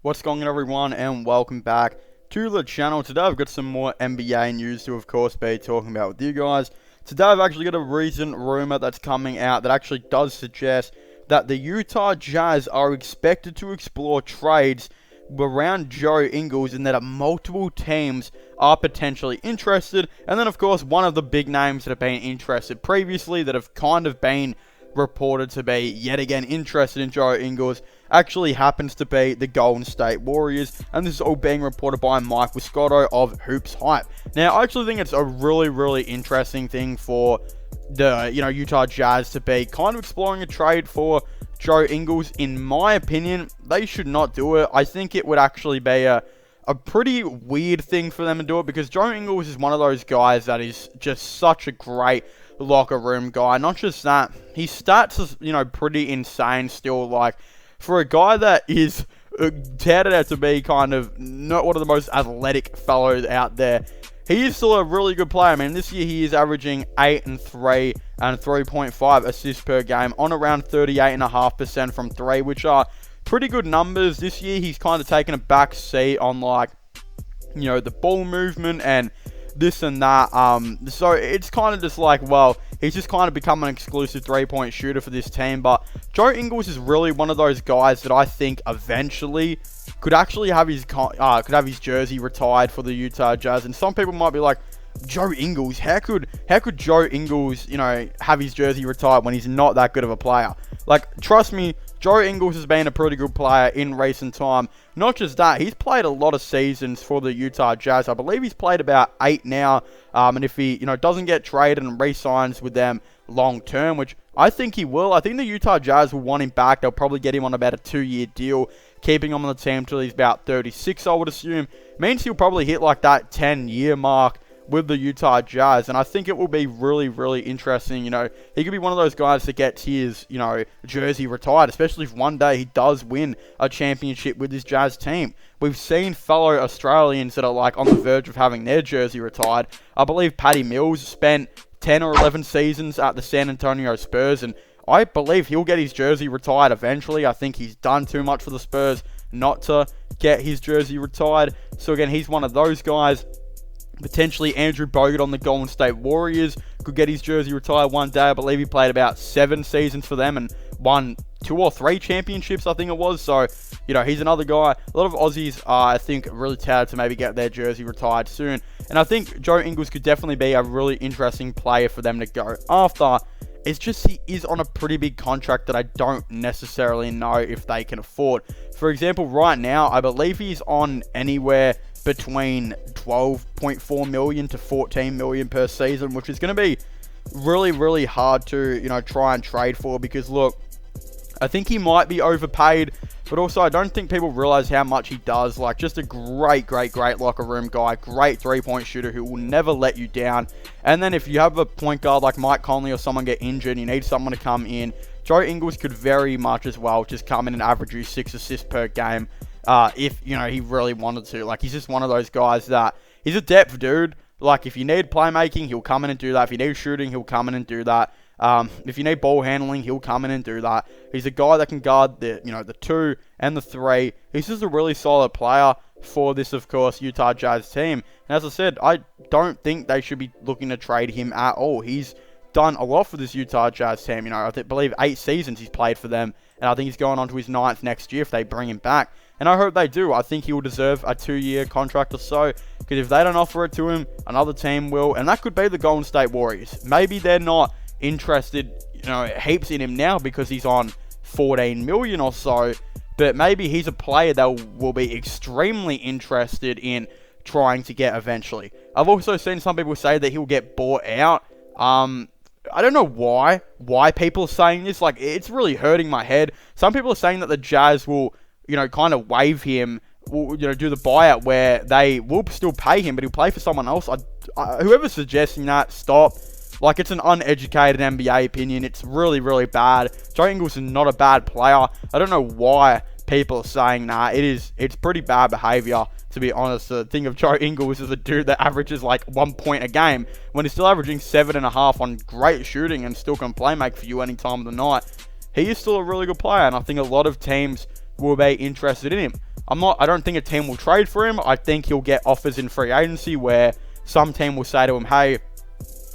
What's going on, everyone, and welcome back to the channel. Today I've got some more NBA news to, of course, be talking about with you guys. Today I've actually got a recent rumor that's coming out that actually does suggest that the Utah Jazz are expected to explore trades around Joe Ingles, and that multiple teams are potentially interested. And then, of course, one of the big names that have been interested previously that have kind of been reported to be yet again interested in Joe Ingles actually happens to be the Golden State Warriors, and this is all being reported by Mike Wiscotto of Hoops Hype. Now, I actually think it's a really interesting thing for the Utah Jazz to be kind of exploring a trade for Joe Ingles. In my opinion, they should not do it. I think it would actually be a pretty weird thing for them to do it, because Joe Ingles is one of those guys that is just such a great locker room guy. Not just that, his stats is, pretty insane still. Like, for a guy that is touted out to be kind of not one of the most athletic fellows out there, he is still a really good player. I mean, this year he is averaging 8 and 3 and 3.5 assists per game on around 38.5% from 3, which are pretty good numbers. This year he's kind of taken a back seat on, like, the ball movement and this and that. So it's kind of just like, well, he's just kind of become an exclusive three-point shooter for this team. But Joe Ingles is really one of those guys that I think eventually could actually have his jersey retired for the Utah Jazz. And some people might be like, Joe Ingles, how could Joe Ingles, have his jersey retired when he's not that good of a player? Like, trust me, Joe Ingles has been a pretty good player in recent time. Not just that, he's played a lot of seasons for the Utah Jazz. I believe he's played about 8 now. And if he, doesn't get traded and re-signs with them long term, which I think he will, I think the Utah Jazz will want him back. They'll probably get him on about a 2-year deal, keeping him on the team till he's about 36, I would assume. Means he'll probably hit like that 10-year mark with the Utah Jazz, and I think it will be really interesting. He could be one of those guys that gets his, jersey retired, especially if one day he does win a championship with his Jazz team. We've seen fellow Australians that are like on the verge of having their jersey retired. I believe Patty Mills spent 10 or 11 seasons at the San Antonio Spurs, and I believe he'll get his jersey retired eventually. I think he's done too much for the Spurs not to get his jersey retired. So again, he's one of those guys. Potentially Andrew Bogut on the Golden State Warriors could get his jersey retired one day. I believe he played about 7 seasons for them and won 2 or 3 championships, I think it was. So, he's another guy. A lot of Aussies are, I think, really touted to maybe get their jersey retired soon. And I think Joe Ingles could definitely be a really interesting player for them to go after. It's just he is on a pretty big contract that I don't necessarily know if they can afford. For example, right now, I believe he's on anywhere between 12.4 million to 14 million per season, which is going to be really hard to, try and trade for, because look, I think he might be overpaid, but also I don't think people realize how much he does. Like, just a great locker room guy, great three-point shooter who will never let you down. And then if you have a point guard like Mike Conley or someone get injured, you need someone to come in, Joe Ingles could very much as well just come in and average you 6 assists per game. If, he really wanted to. Like, he's just one of those guys that, he's a depth dude. Like, if you need playmaking, he'll come in and do that. If you need shooting, he'll come in and do that. If you need ball handling, he'll come in and do that. He's a guy that can guard the 2 and the 3. He's just a really solid player for this, of course, Utah Jazz team. And as I said, I don't think they should be looking to trade him at all. He's done a lot for this Utah Jazz team. I believe 8 seasons he's played for them. And I think he's going on to his 9th next year if they bring him back. And I hope they do. I think he will deserve a 2-year contract or so. Because if they don't offer it to him, another team will. And that could be the Golden State Warriors. Maybe they're not interested, heaps in him now because he's on 14 million or so. But maybe he's a player that will be extremely interested in trying to get eventually. I've also seen some people say that he'll get bought out. I don't know why people are saying this. Like, it's really hurting my head. Some people are saying that the Jazz will, kind of waive him, will, do the buyout where they will still pay him, but he'll play for someone else. Whoever's suggesting that, stop. Like, it's an uneducated NBA opinion. It's really bad. Joe Ingles is not a bad player. I don't know why people are saying that. It's pretty bad behavior, to be honest. The thing of Joe Ingles is a dude that averages like 1 point a game when he's still averaging 7.5 on great shooting and still can play make for you any time of the night. He is still a really good player, and I think a lot of teams will be interested in him. I don't think a team will trade for him. I think he'll get offers in free agency where some team will say to him, hey,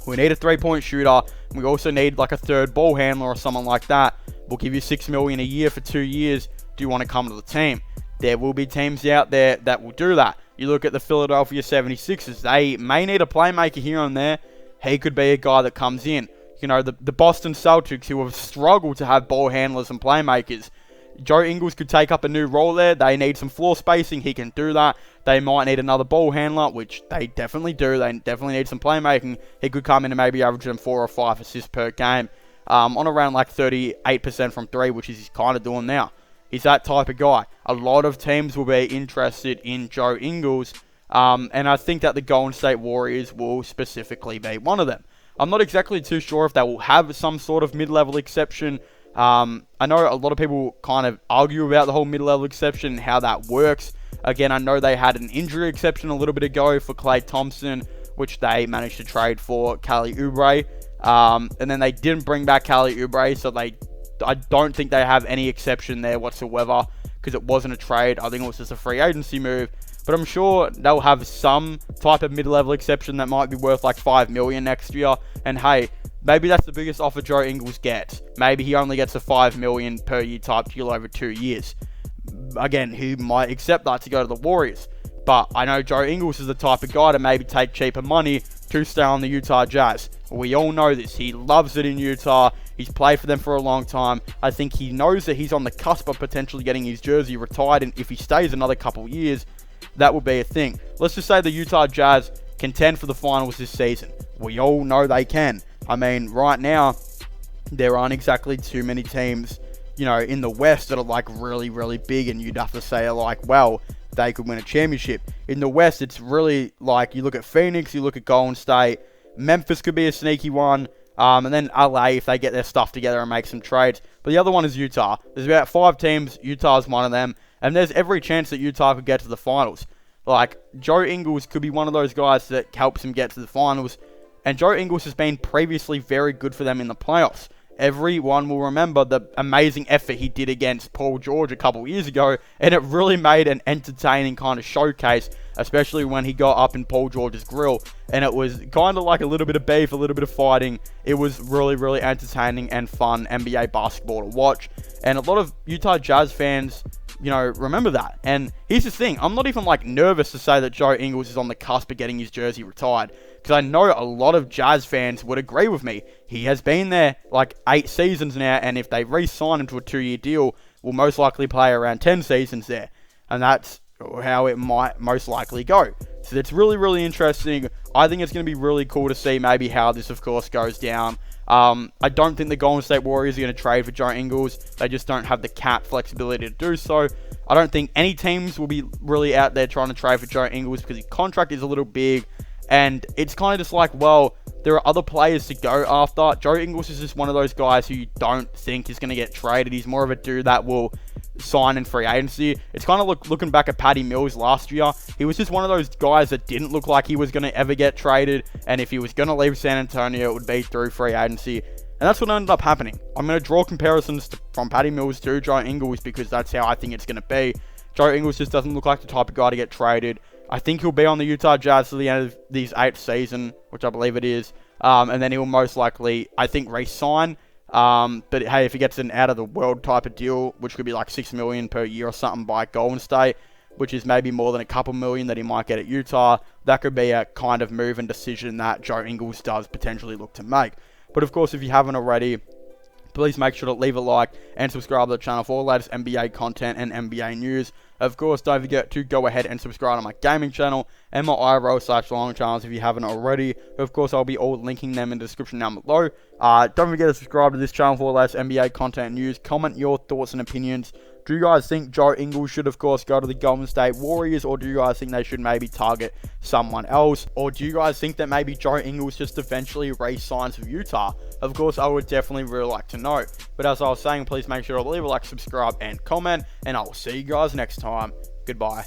we need a 3-point shooter. We also need like a third ball handler or someone like that. We'll give you $6 million a year for 2 years. Do you want to come to the team? There will be teams out there that will do that. You look at the Philadelphia 76ers. They may need a playmaker here and there. He could be a guy that comes in. You know, the Boston Celtics, who have struggled to have ball handlers and playmakers. Joe Ingles could take up a new role there. They need some floor spacing. He can do that. They might need another ball handler, which they definitely do. They definitely need some playmaking. He could come in and maybe average them 4 or 5 assists per game on around like 38% from 3, which is he's kind of doing now. He's that type of guy. A lot of teams will be interested in Joe Ingles, and I think that the Golden State Warriors will specifically be one of them. I'm not exactly too sure if they will have some sort of mid-level exception. I know a lot of people kind of argue about the whole mid-level exception and how that works. Again, I know they had an injury exception a little bit ago for Klay Thompson, which they managed to trade for Kelly Oubre. And then they didn't bring back Kelly Oubre, so I don't think they have any exception there whatsoever because it wasn't a trade. I think it was just a free agency move. But I'm sure they'll have some type of mid-level exception that might be worth like $5 million next year. And hey, maybe that's the biggest offer Joe Ingles gets. Maybe he only gets a $5 million per year type deal over 2 years. Again, he might accept that to go to the Warriors. But I know Joe Ingles is the type of guy to maybe take cheaper money to stay on the Utah Jazz. We all know this. He loves it in Utah. He's played for them for a long time. I think he knows that he's on the cusp of potentially getting his jersey retired. And if he stays another couple years, that will be a thing. Let's just say the Utah Jazz contend for the finals this season. We all know they can. I mean, right now, there aren't exactly too many teams, you know, in the West that are like really, really big, and you'd have to say like, well, they could win a championship. In the West, it's really like, you look at Phoenix, you look at Golden State, Memphis could be a sneaky one, and then LA if they get their stuff together and make some trades. But the other one is Utah. There's about 5 teams. Utah's one of them. And there's every chance that Utah could get to the finals. Like, Joe Ingles could be one of those guys that helps him get to the finals. And Joe Ingles has been previously very good for them in the playoffs. Everyone will remember the amazing effort he did against Paul George a couple years ago. And it really made an entertaining kind of showcase, especially when he got up in Paul George's grill. And it was kind of like a little bit of beef, a little bit of fighting. It was really, really entertaining and fun NBA basketball to watch. And a lot of Utah Jazz fans, you know, remember that. And here's the thing. I'm not even like nervous to say that Joe Ingles is on the cusp of getting his jersey retired, because I know a lot of Jazz fans would agree with me. He has been there like 8 seasons now, and if they re-sign him to a 2-year deal, will most likely play around 10 seasons there. And that's how it might most likely go. So it's really, really interesting. I think it's going to be really cool to see maybe how this, of course, goes down. I don't think the Golden State Warriors are going to trade for Joe Ingles. They just don't have the cap flexibility to do so. I don't think any teams will be really out there trying to trade for Joe Ingles because his contract is a little big. And it's kind of just like, well, there are other players to go after. Joe Ingles is just one of those guys who you don't think is going to get traded. He's more of a dude that will sign in free agency. It's kind of looking back at Patty Mills last year. He was just one of those guys that didn't look like he was going to ever get traded. And if he was going to leave San Antonio, it would be through free agency. And that's what ended up happening. I'm going to draw comparisons from Patty Mills to Joe Ingles because that's how I think it's going to be. Joe Ingles just doesn't look like the type of guy to get traded. I think he'll be on the Utah Jazz to the end of this 8th season, which I believe it is. And then he'll most likely, I think, re-sign. But hey, if he gets an out-of-the-world type of deal, which could be like $6 million per year or something by Golden State, which is maybe more than a couple million that he might get at Utah, that could be a kind of move and decision that Joe Ingles does potentially look to make. But of course, if you haven't already, please make sure to leave a like and subscribe to the channel for all the latest NBA content and NBA news. Of course, don't forget to go ahead and subscribe to my gaming channel and my IRL/long channels if you haven't already. Of course, I'll be all linking them in the description down below. Don't forget to subscribe to this channel for all the latest NBA content and news. Comment your thoughts and opinions. Do you guys think Joe Ingles should, of course, go to the Golden State Warriors, or do you guys think they should maybe target someone else? Or do you guys think that maybe Joe Ingles just eventually re-signs with Utah? Of course, I would definitely really like to know. But as I was saying, please make sure to leave a like, subscribe, and comment, and I will see you guys next time. Goodbye.